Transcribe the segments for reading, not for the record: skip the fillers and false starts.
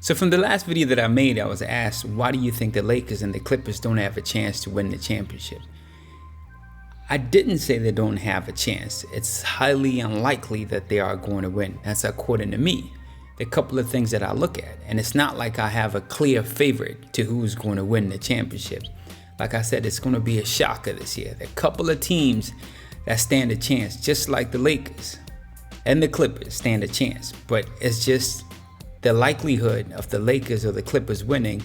So from the last video that I made, I was asked, why do you think the Lakers and the Clippers don't have a chance to win the championship? I didn't say they don't have a chance. It's highly unlikely that they are going to win. That's according to me. There are a couple of things that I look at, and it's not like I have a clear favorite to who's going to win the championship. Like I said, it's going to be a shocker this year. There are a couple of teams that stand a chance, just like the Lakers and the Clippers stand a chance. But it's just the likelihood of the Lakers or the Clippers winning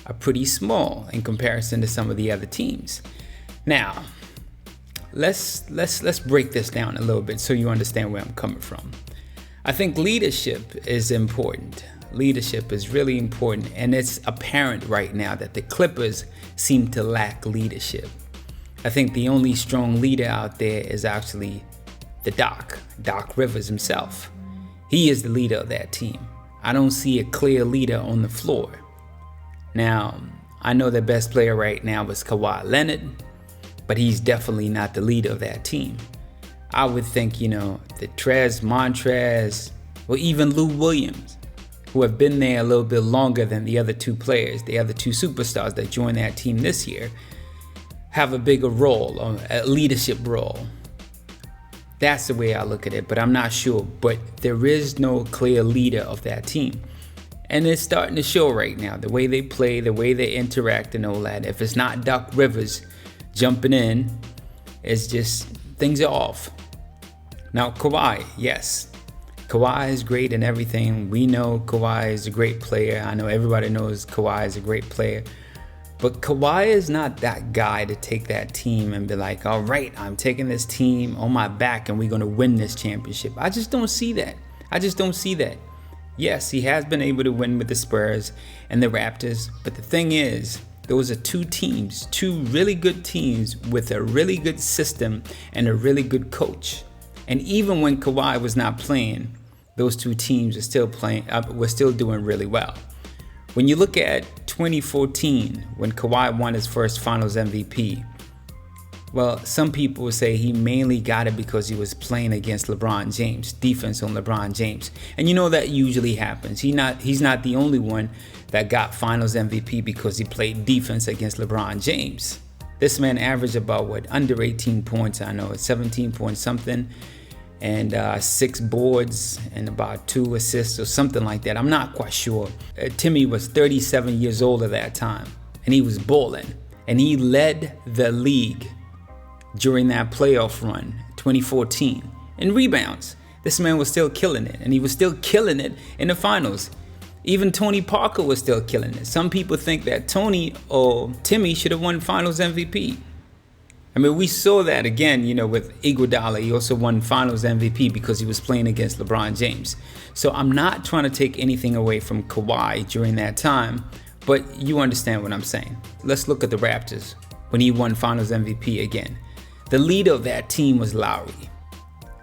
are pretty small in comparison to some of the other teams. Now, let's break this down a little bit so you understand where I'm coming from. I think leadership is important. Leadership is really important, and it's apparent right now that the Clippers seem to lack leadership. I think the only strong leader out there is actually the Doc Rivers himself. He is the leader of that team. I don't see a clear leader on the floor. Now, I know the best player right now is Kawhi Leonard, but he's definitely not the leader of that team. I would think, the Trez, Montrez, or even Lou Williams, who have been there a little bit longer than the other two players, the other two superstars that joined that team this year, have a bigger role, a leadership role. That's the way I look at it, but I'm not sure. But there is no clear leader of that team. And it's starting to show right now, the way they play, the way they interact and all that. If it's not Doc Rivers jumping in, it's just, things are off. Now, Kawhi, yes. Kawhi is great and everything. We know Kawhi is a great player. I know everybody knows Kawhi is a great player. But Kawhi is not that guy to take that team and be like, all right, I'm taking this team on my back and we're going to win this championship. I just don't see that. Yes, he has been able to win with the Spurs and the Raptors. But the thing is, those are two really good teams with a really good system and a really good coach. And even when Kawhi was not playing, those two teams are still were still doing really well. When you look at 2014, when Kawhi won his first Finals MVP, well, some people would say he mainly got it because he was playing against LeBron James, defense on LeBron James. And that usually happens. He's not the only one that got Finals MVP because he played defense against LeBron James. This man averaged about under 18 points. I know it's 17 point something, and 6 boards and about 2 assists or something like that. I'm not quite sure. Timmy was 37 years old at that time, and he was balling, and he led the league during that playoff run, 2014, in rebounds. This man was still killing it, and he was still killing it in the finals. Even Tony Parker was still killing it. Some people think that Tony or Timmy should have won Finals MVP. I mean, we saw that again, with Iguodala. He also won Finals MVP because he was playing against LeBron James. So I'm not trying to take anything away from Kawhi during that time, but you understand what I'm saying. Let's look at the Raptors when he won Finals MVP again. The leader of that team was Lowry.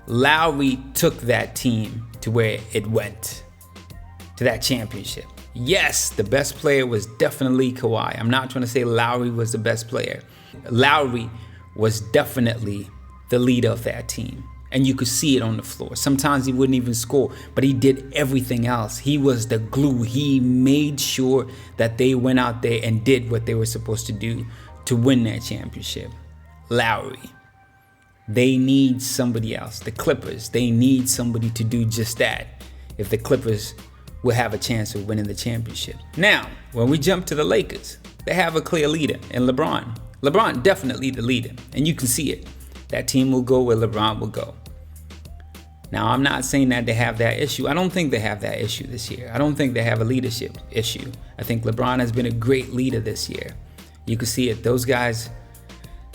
Lowry took that team to where it went, to that championship. Yes, the best player was definitely Kawhi. I'm not trying to say Lowry was the best player. Lowry was definitely the leader of that team. And you could see it on the floor. Sometimes he wouldn't even score, but he did everything else. He was the glue. He made sure that they went out there and did what they were supposed to do to win that championship. Lowry. They need somebody else. The Clippers, they need somebody to do just that if the Clippers will have a chance of winning the championship. Now, when we jump to the Lakers, they have a clear leader in LeBron. LeBron definitely the leader, and you can see it. That team will go where LeBron will go. Now, I'm not saying that they have that issue. I don't think they have that issue this year. I don't think they have a leadership issue. I think LeBron has been a great leader this year. You can see it. Those guys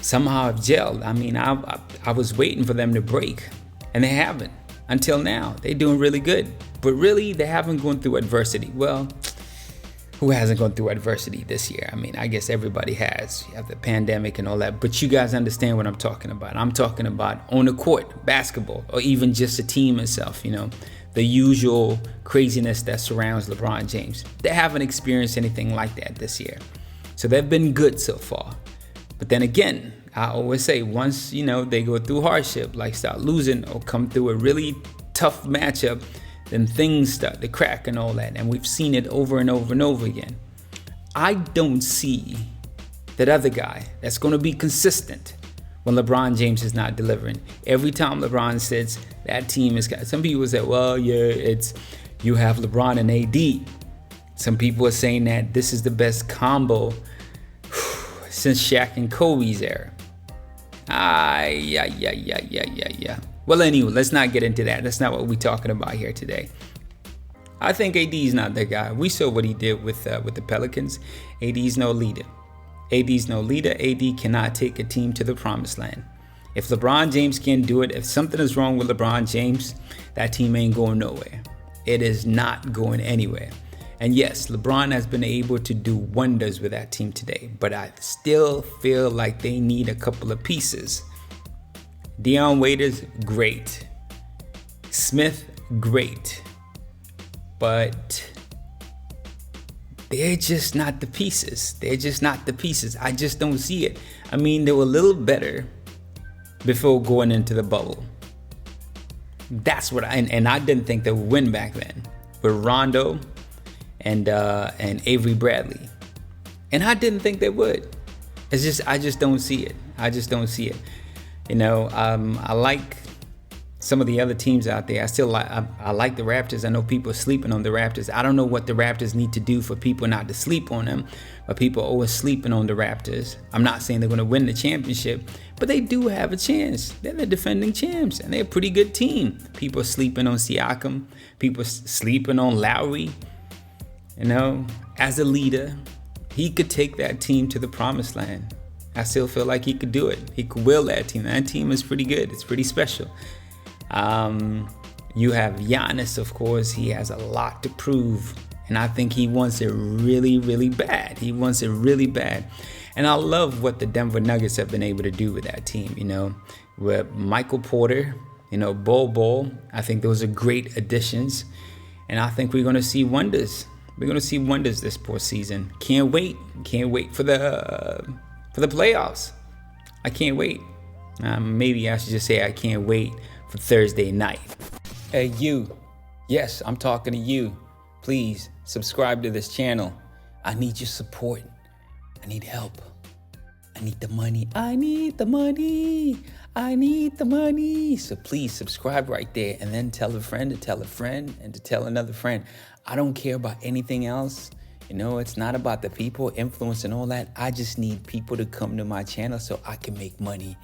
somehow have gelled. I mean, I was waiting for them to break, and they haven't until now. They're doing really good, but really they haven't gone through adversity. Well, who hasn't gone through adversity this year? I mean, I guess everybody has. You have the pandemic and all that, but you guys understand what I'm talking about. I'm talking about on the court, basketball, or even just the team itself, the usual craziness that surrounds LeBron James. They haven't experienced anything like that this year. So they've been good so far. But then again, I always say once, they go through hardship, like start losing or come through a really tough matchup, then things start to crack and all that. And we've seen it over and over and over again. I don't see that other guy that's going to be consistent when LeBron James is not delivering. Every time LeBron sits, that team is... Some people say, well, yeah, you have LeBron and AD. Some people are saying that this is the best combo since Shaq and Kobe's era. Yeah. Well, anyway, let's not get into that. That's not what we're talking about here today. I think AD's not that guy. We saw what he did with the Pelicans. AD's no leader. AD cannot take a team to the promised land. If LeBron James can't do it, if something is wrong with LeBron James, that team ain't going nowhere. It is not going anywhere. And yes, LeBron has been able to do wonders with that team today, but I still feel like they need a couple of pieces. Dion Waiters, great. Smith, great. But they're just not the pieces. I just don't see it. I mean, they were a little better before going into the bubble. That's what I didn't think they would win back then with Rondo and Avery Bradley. And I didn't think they would. I just don't see it. You know, I like some of the other teams out there. I like the Raptors. I know people are sleeping on the Raptors. I don't know what the Raptors need to do for people not to sleep on them, but people are always sleeping on the Raptors. I'm not saying they're going to win the championship, but they do have a chance. They're the defending champs, and they're a pretty good team. People are sleeping on Siakam. People are sleeping on Lowry. You know, as a leader, he could take that team to the promised land. I still feel like he could do it. He could will that team. That team is pretty good. It's pretty special. You have Giannis, of course. He has a lot to prove, and I think he wants it really, really bad. And I love what the Denver Nuggets have been able to do with that team, you know, with Michael Porter, you know, Bol. I think those are great additions, and I think we're going to see wonders. We're going to see wonders this postseason. Can't wait for the playoffs. I can't wait. Maybe I should just say I can't wait for Thursday night. Hey, you. Yes, I'm talking to you. Please subscribe to this channel. I need your support. I need help. I need the money. So please subscribe right there, and then tell a friend to tell a friend and to tell another friend. I don't care about anything else. You know, it's not about the people, influence and all that. I just need people to come to my channel so I can make money.